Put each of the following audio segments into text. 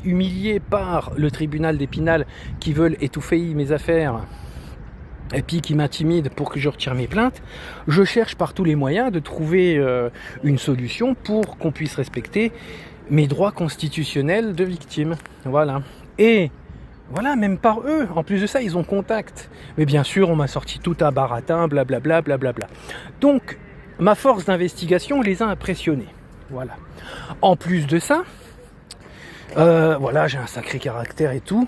humilié par le tribunal d'Épinal qui veulent étouffer mes affaires et puis qui m'intimident pour que je retire mes plaintes, je cherche par tous les moyens de trouver une solution pour qu'on puisse respecter mes droits constitutionnels de victime. Voilà. Et voilà, même par eux, en plus de ça, ils ont contact. Mais bien sûr, on m'a sorti tout un baratin, blablabla, blablabla. Donc, ma force d'investigation les a impressionnés. Voilà. En plus de ça, voilà, j'ai un sacré caractère et tout.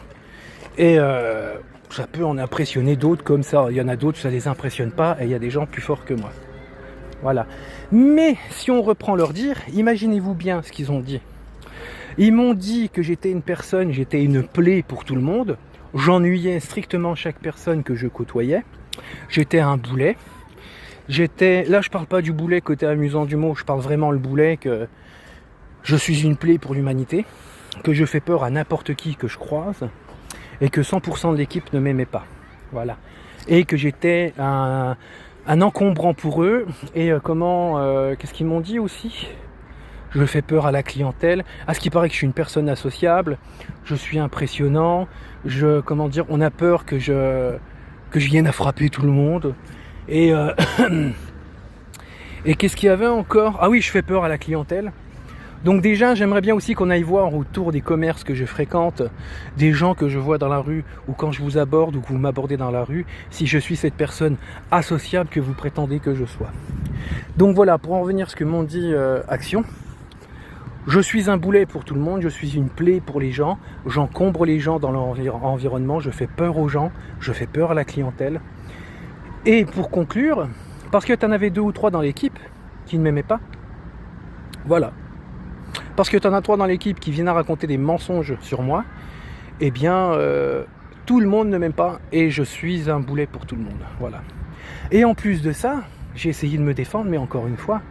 Et ça peut en impressionner d'autres comme ça. Il y en a d'autres, ça les impressionne pas. Et il y a des gens plus forts que moi. Voilà. Mais si on reprend leur dire, imaginez-vous bien ce qu'ils ont dit. Ils m'ont dit que j'étais une personne, j'étais une plaie pour tout le monde. J'ennuyais strictement chaque personne que je côtoyais. J'étais un boulet. Là, je parle pas du boulet côté amusant du mot, je parle vraiment le boulet que je suis une plaie pour l'humanité, que je fais peur à n'importe qui que je croise et que 100% de l'équipe ne m'aimait pas. Voilà. Et que j'étais un encombrant pour eux. Et qu'est-ce qu'ils m'ont dit aussi ? Je fais peur à la clientèle. À ce qui paraît que je suis une personne associable. Je suis impressionnant. On a peur que je vienne à frapper tout le monde. Et qu'est-ce qu'il y avait encore ? Ah oui, je fais peur à la clientèle. Donc déjà, j'aimerais bien aussi qu'on aille voir autour des commerces que je fréquente, des gens que je vois dans la rue, ou quand je vous aborde ou que vous m'abordez dans la rue, si je suis cette personne associable que vous prétendez que je sois. Donc voilà, pour en revenir à ce que m'ont dit Action, je suis un boulet pour tout le monde, je suis une plaie pour les gens, j'encombre les gens dans leur environnement, je fais peur aux gens, je fais peur à la clientèle. Et pour conclure, parce que tu en avais 2 ou 3 dans l'équipe qui ne m'aimaient pas, voilà. Parce que tu en as 3 dans l'équipe qui viennent à raconter des mensonges sur moi, eh bien, tout le monde ne m'aime pas et je suis un boulet pour tout le monde. Voilà. Et en plus de ça, j'ai essayé de me défendre, mais encore une fois,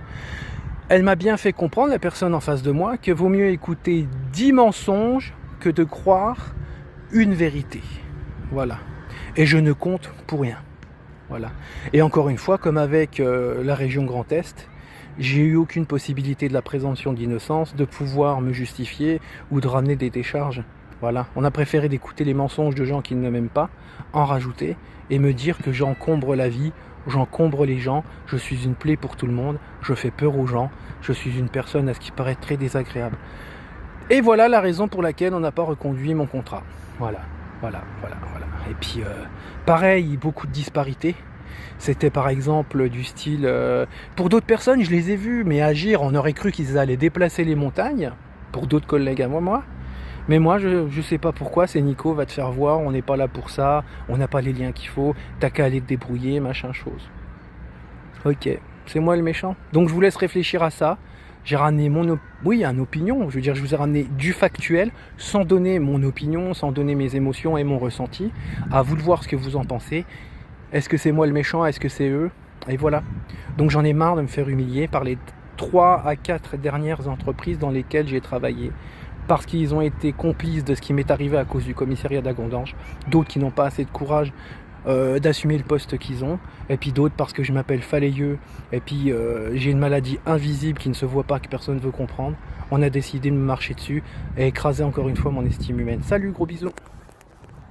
elle m'a bien fait comprendre, la personne en face de moi, que vaut mieux écouter 10 mensonges que de croire une vérité. Voilà. Et je ne compte pour rien. Voilà. Et encore une fois, comme avec la région Grand Est, j'ai eu aucune possibilité de la présomption d'innocence, de pouvoir me justifier ou de ramener des décharges. Voilà. On a préféré d'écouter les mensonges de gens qui ne m'aiment pas, en rajouter, et me dire que j'encombre la vie, j'encombre les gens, je suis une plaie pour tout le monde, je fais peur aux gens, je suis une personne à ce qui paraît très désagréable. Et voilà la raison pour laquelle on n'a pas reconduit mon contrat. Voilà. Et puis, pareil, beaucoup de disparités. C'était par exemple du style... pour d'autres personnes, je les ai vus, mais agir, on aurait cru qu'ils allaient déplacer les montagnes, pour d'autres collègues à moi. Mais moi, je sais pas pourquoi, c'est Nico, va te faire voir, on n'est pas là pour ça, on n'a pas les liens qu'il faut, t'as qu'à aller te débrouiller, machin chose. Ok, c'est moi le méchant. Donc je vous laisse réfléchir à ça. J'ai ramené une opinion, je veux dire, je vous ai ramené du factuel, sans donner mon opinion, sans donner mes émotions et mon ressenti. À vous de voir ce que vous en pensez. Est-ce que c'est moi le méchant? Est-ce que c'est eux? Et voilà. Donc j'en ai marre de me faire humilier par les 3 à 4 dernières entreprises dans lesquelles j'ai travaillé. Parce qu'ils ont été complices de ce qui m'est arrivé à cause du commissariat d'Agondange. D'autres qui n'ont pas assez de courage d'assumer le poste qu'ils ont. Et puis d'autres parce que je m'appelle Falayeux. Et puis j'ai une maladie invisible qui ne se voit pas, que personne ne veut comprendre. On a décidé de me marcher dessus et écraser encore une fois mon estime humaine. Salut, gros bisous.